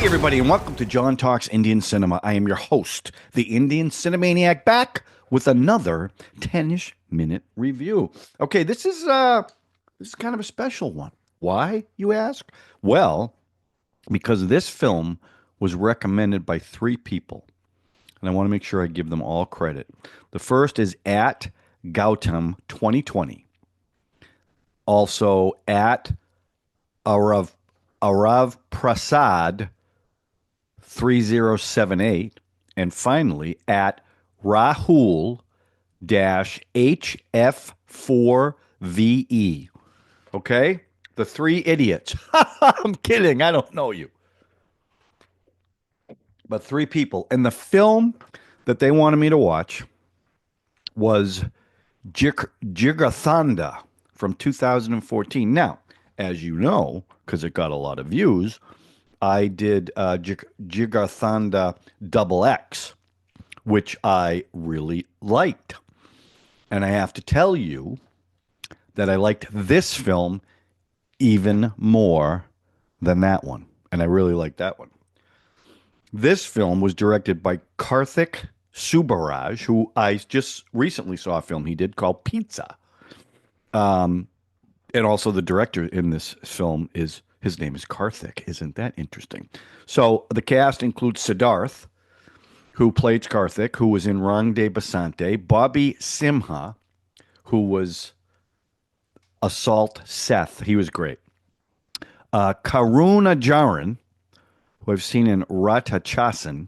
everybody, and welcome to John Talks Indian Cinema. I am your host, the Indian Cine-MANIAC, back with another 10ish minute review. Okay, this is kind of a special one. Why, you ask? Well, because this film was recommended by three people, and I want to make sure I give them all credit. The first is at Gautam 2020, also at Arav Prasad 3078, and finally at Rahul HF4VE. Okay? The three idiots. I'm kidding. I don't know you. But three people. And the film that they wanted me to watch was Jigarthanda from 2014. Now, as you know, because it got a lot of views, I did Jigarthanda XX, which I really liked. And I have to tell you that I liked this film even more than that one. And I really liked that one. This film was directed by Karthik Subbaraj, who I just recently saw a film he did called Pizza. And also the director in this film his name is Karthik. Isn't that interesting? So the cast includes Siddharth, who played Karthik, who was in Rang De Basanti, Bobby Simha, who was Assault Seth. He was great. Karunakaran, who I've seen in Raatchasan,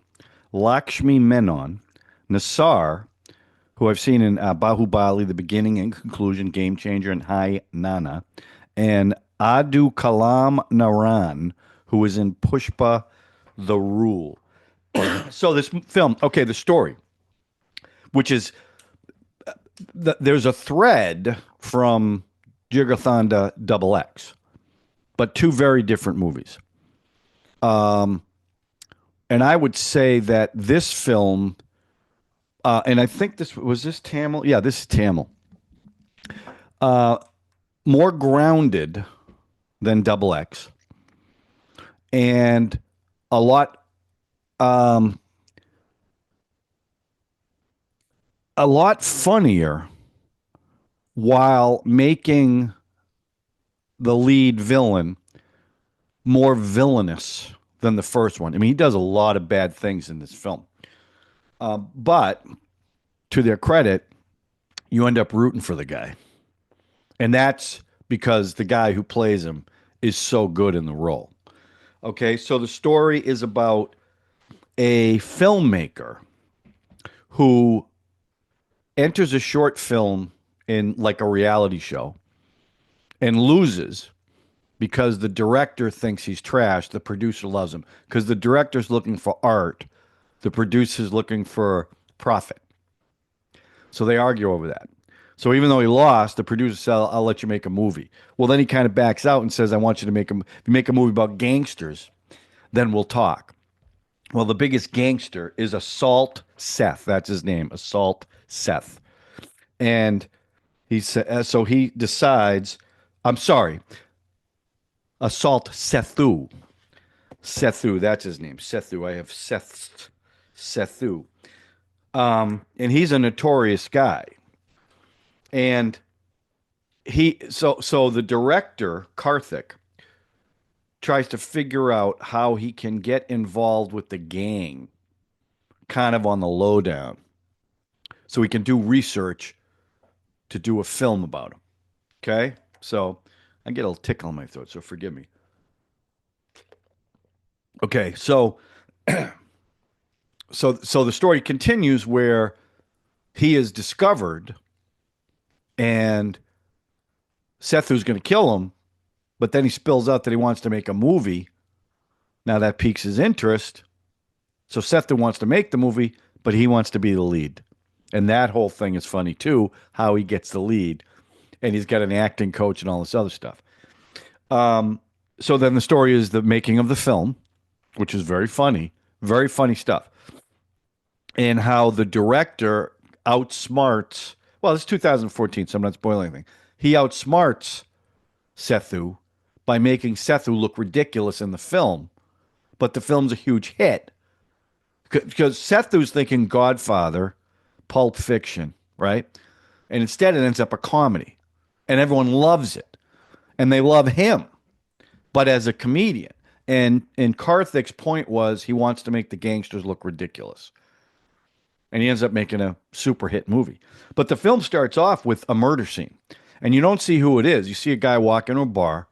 Lakshmi Menon, Nassar, who I've seen in Bahubali, The Beginning and Conclusion, Game Changer, and Hai Nana, and Adu Kalam Naran, who was in Pushpa The Rule. So this film, okay, the story, which is, there's a thread from Jigarthanda XX, but two very different movies. And I would say that this film, and I think this Tamil? Yeah, this is Tamil. More grounded than Double X, and a lot funnier, while making the lead villain more villainous than the first one. I mean, he does a lot of bad things in this film. But to their credit, you end up rooting for the guy. And that's because the guy who plays him is so good in the role. Okay, so the story is about a filmmaker who enters a short film in like a reality show and loses because the director thinks he's trash. The producer loves him because the director's looking for art. The producer's looking for profit. So they argue over that. So even though he lost, the producer said, I'll let you make a movie. Well, then he kind of backs out and says, I want you to make a movie about gangsters. Then we'll talk. Well, the biggest gangster is Assault Seth. That's his name, Assault Seth. And he said, so he decides, I'm sorry, Assault Sethu. Sethu, that's his name. Sethu. I have Sethu. And he's a notorious guy. And so the director, Karthik, tries to figure out how he can get involved with the gang, kind of on the lowdown, so he can do research to do a film about him. Okay? So I get a little tickle in my throat, so forgive me. Okay, so so the story continues where he is discovered and Sethu's going to kill him, but then he spills out that he wants to make a movie. Now that piques his interest. So Sethu wants to make the movie, but he wants to be the lead. And that whole thing is funny too, how he gets the lead. And he's got an acting coach and all this other stuff. So then the story is the making of the film, which is very funny stuff. And how the director outsmarts, well, it's 2014, so I'm not spoiling anything. He outsmarts Sethu by making Sethu look ridiculous in the film but the film's a huge hit because Sethu's thinking Godfather, Pulp Fiction, right? And instead it ends up a comedy, and everyone loves it, and they love him, but as a comedian. And Karthik's point was he wants to make the gangsters look ridiculous, and he ends up making a super hit movie. But the film starts off with a murder scene, and you don't see who it is. You see a guy walk into a bar.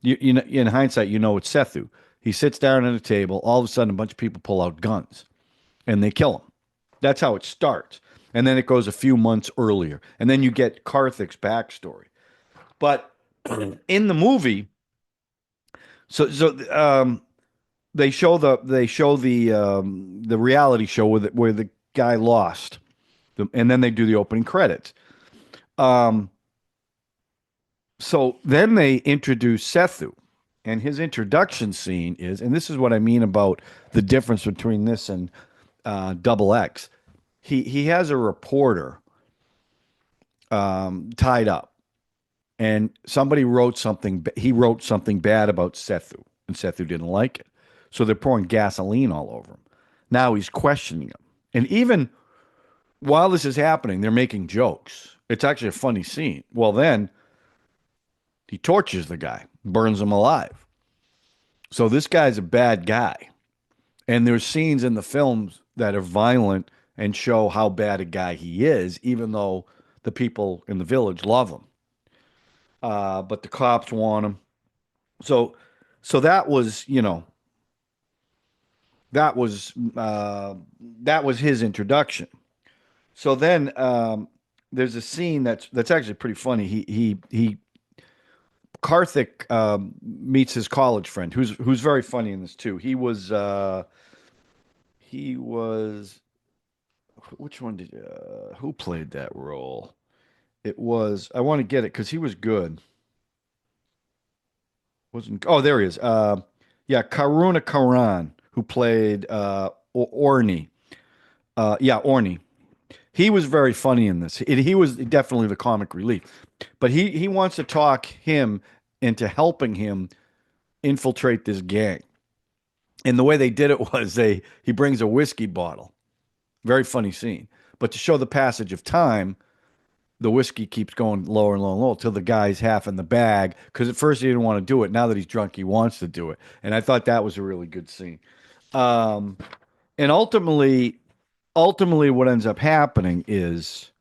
In hindsight, you know it's Sethu. He sits down at a table. All of a sudden, a bunch of people pull out guns and they kill him. That's how it starts. And then it goes a few months earlier. And then you get Karthik's backstory. But in the movie, so they show the reality show where the guy lost, and then they do the opening credits. Um, so then they introduce Sethu, and his introduction scene is, and this is what I mean about the difference between this and Double X. He has a reporter tied up, and somebody wrote something. He wrote something bad about Sethu, and Sethu didn't like it, so they're pouring gasoline all over him. Now he's questioning him, and even while this is happening, they're making jokes. It's actually a funny scene. Well, then he tortures the guy, burns him alive. So this guy's a bad guy. And there's scenes in the films that are violent and show how bad a guy he is, even though the people in the village love him. But the cops want him. So, so that was, that was his introduction. So then there's a scene that's actually pretty funny. He Karthik meets his college friend, who's very funny in this too. He was which one did who played that role? It was, I want to get it because he was good. Wasn't, oh, there he is. Yeah, Karunakaran, who played Orny. Yeah, Orny. He was very funny in this. He was definitely the comic relief, but he wants to talk him into helping him infiltrate this gang. And the way they did it was he brings a whiskey bottle. Very funny scene. But to show the passage of time, the whiskey keeps going lower and lower and lower till the guy's half in the bag. Because at first he didn't want to do it. Now that he's drunk, he wants to do it. And I thought that was a really good scene. Um, and ultimately, what ends up happening is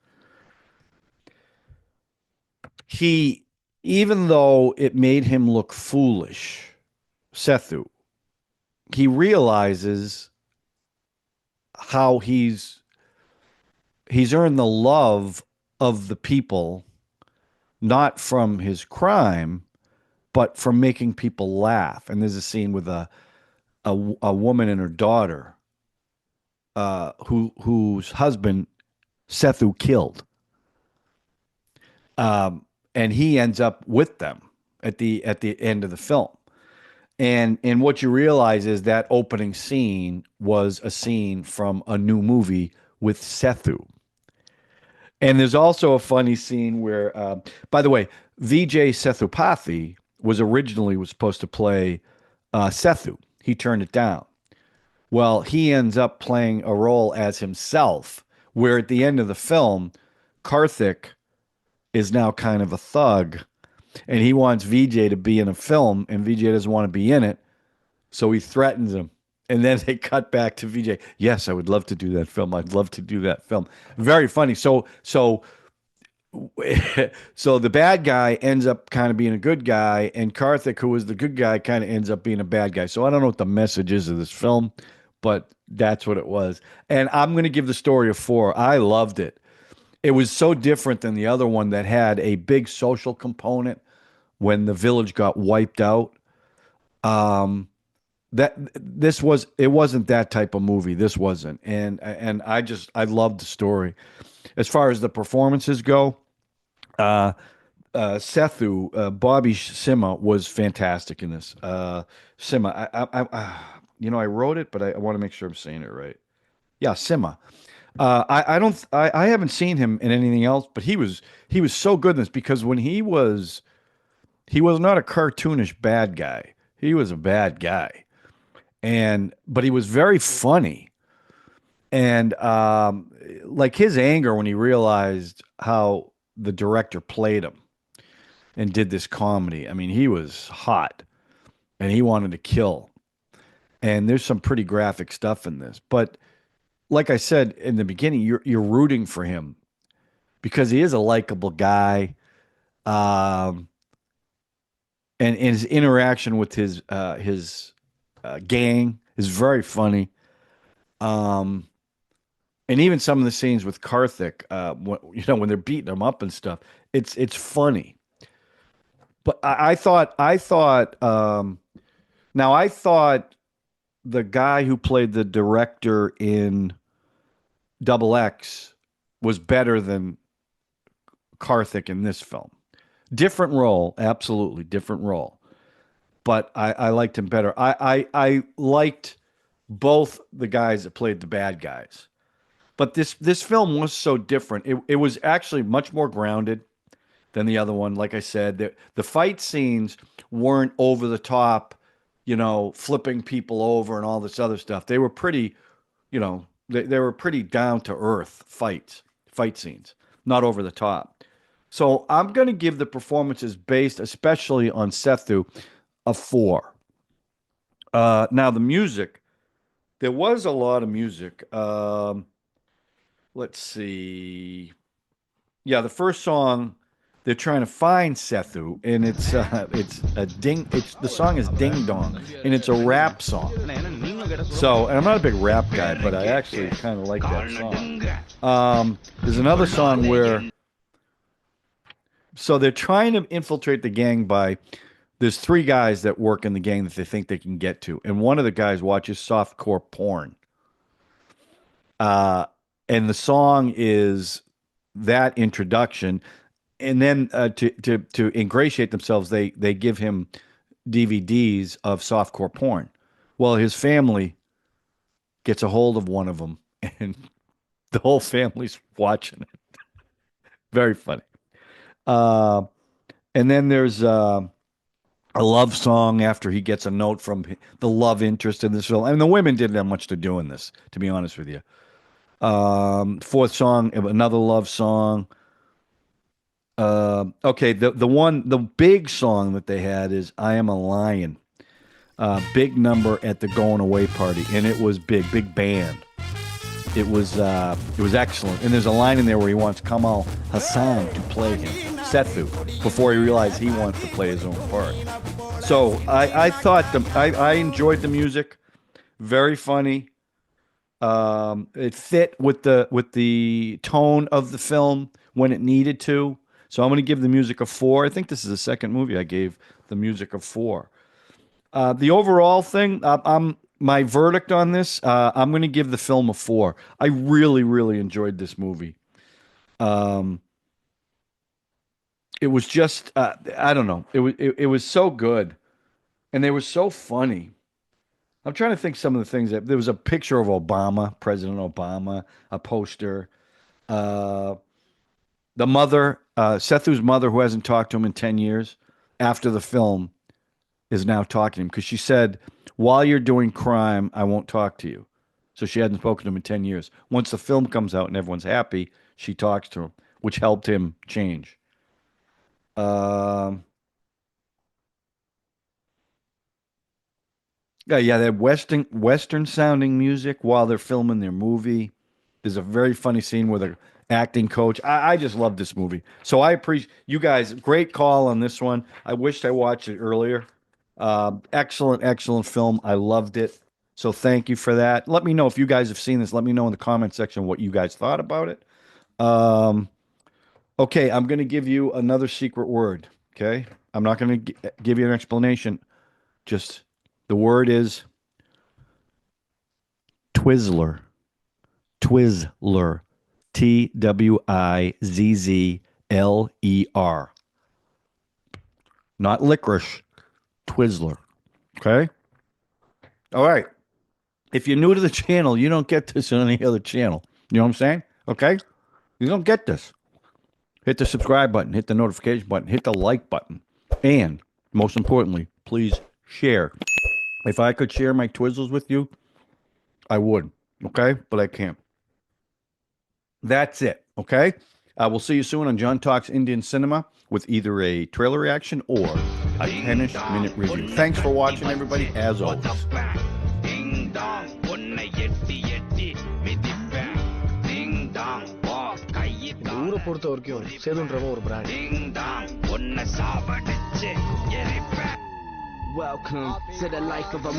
he, even though it made him look foolish, Sethu, he realizes how he's earned the love of the people, not from his crime, but from making people laugh. And there's a scene with a woman and her daughter, whose husband Sethu killed, and he ends up with them at the end of the film. And what you realize is that opening scene was a scene from a new movie with Sethu. And there's also a funny scene where, by the way, Vijay Sethupathi was supposed to play Sethu. He turned it down. Well, he ends up playing a role as himself, where at the end of the film, Karthik is now kind of a thug, and he wants Vijay to be in a film, and Vijay doesn't want to be in it, so he threatens him. And then they cut back to Vijay. Yes, I would love to do that film. I'd love to do that film. Very funny. So so the bad guy ends up kind of being a good guy, and Karthik, who was the good guy, kind of ends up being a bad guy. So I don't know what the message is of this film, but that's what it was. And I'm going to give the story a 4. I loved it. It was so different than the other one that had a big social component when the village got wiped out. That this was it wasn't that type of movie. This wasn't. And I loved the story. As far as the performances go, Sethu, Bobby Simha was fantastic in this. Simha, I wrote it, but I want to make sure I'm saying it right. Yeah, Simha. I don't, I haven't seen him in anything else, but he was so good in this because when he was not a cartoonish bad guy. He was a bad guy, but he was very funny. And like his anger when he realized how the director played him and did this comedy. I mean, he was hot and he wanted to kill. And there's some pretty graphic stuff in this. But like I said in the beginning, you're rooting for him because he is a likable guy. Um, and his interaction with his gang is very funny. Um, and even some of the scenes with Karthik, when they're beating him up and stuff, it's funny. But I thought the guy who played the director in Double X was better than Karthik in this film. Different role, absolutely different role. But I liked him better. I liked both the guys that played the bad guys. But this film was so different. It was actually much more grounded than the other one. Like I said, the fight scenes weren't over the top, flipping people over and all this other stuff. They were pretty, they were pretty down to earth fight scenes, not over the top. So I'm going to give the performances based especially on Sethu a 4. Now the music, there was a lot of music. Let's see. Yeah, the first song they're trying to find Sethu, and the song is Ding Dong, and it's a rap song. So, and I'm not a big rap guy, but I actually kind of like that song. There's another song so they're trying to infiltrate the gang by there's 3 guys that work in the gang that they think they can get to, and one of the guys watches softcore porn. And the song is that introduction, and then to ingratiate themselves, they give him DVDs of softcore porn. Well, his family gets a hold of one of them, and the whole family's watching it. Very funny. Uh, and then there's a love song after he gets a note from the love interest in this film. I mean, the women didn't have much to do in this, to be honest with you. Fourth song, another love song. Okay, the big song that they had is "I Am a Lion." Big number at the going away party, and it was big band. It was excellent. And there's a line in there where he wants Kamal Hassan to play him, Sethu, before he realized he wants to play his own part. So I thought I enjoyed the music, very funny. It fit with the tone of the film when it needed to. So I'm going to give the music a 4. I think this is the second movie I gave the music a 4. The overall thing, my verdict on this, I'm going to give the film a 4. I really, really enjoyed this movie. It was just, I don't know, it was so good, and they were so funny. I'm trying to think some of the things that there was a picture of Obama, President Obama, a poster. Uh, the mother, Sethu's mother, who hasn't talked to him in 10 years, after the film, is now talking to him because she said, while you're doing crime, I won't talk to you. So she hadn't spoken to him in 10 years. Once the film comes out and everyone's happy, she talks to him, which helped him change. Um, yeah, they have Western sounding music while they're filming their movie. There's a very funny scene with a acting coach. I just love this movie. So I appreciate you guys. Great call on this one. I wished I watched it earlier. Excellent film. I loved it. So thank you for that. Let me know if you guys have seen this. Let me know in the comment section what you guys thought about it. Um, okay, I'm going to give you another secret word. Okay, I'm not going to give you an explanation. Just the word is Twizzler. Twizzler. Twizzler. Not licorice. Twizzler. Okay? All right. If you're new to the channel, you don't get this on any other channel. You know what I'm saying? Okay? You don't get this. Hit the subscribe button, hit the notification button, hit the like button, and most importantly, please share. If I could share my Twizzlers with you, I would. Okay, but I can't. That's it. Okay. I will see you soon on John Talks Indian Cinema with either a trailer reaction or a 10ish minute review. Thanks for watching, everybody, as always. ஊரை பொறுத்த வரைக்கும் சேதுன்றவன் ஒரு brand. Welcome to the life of a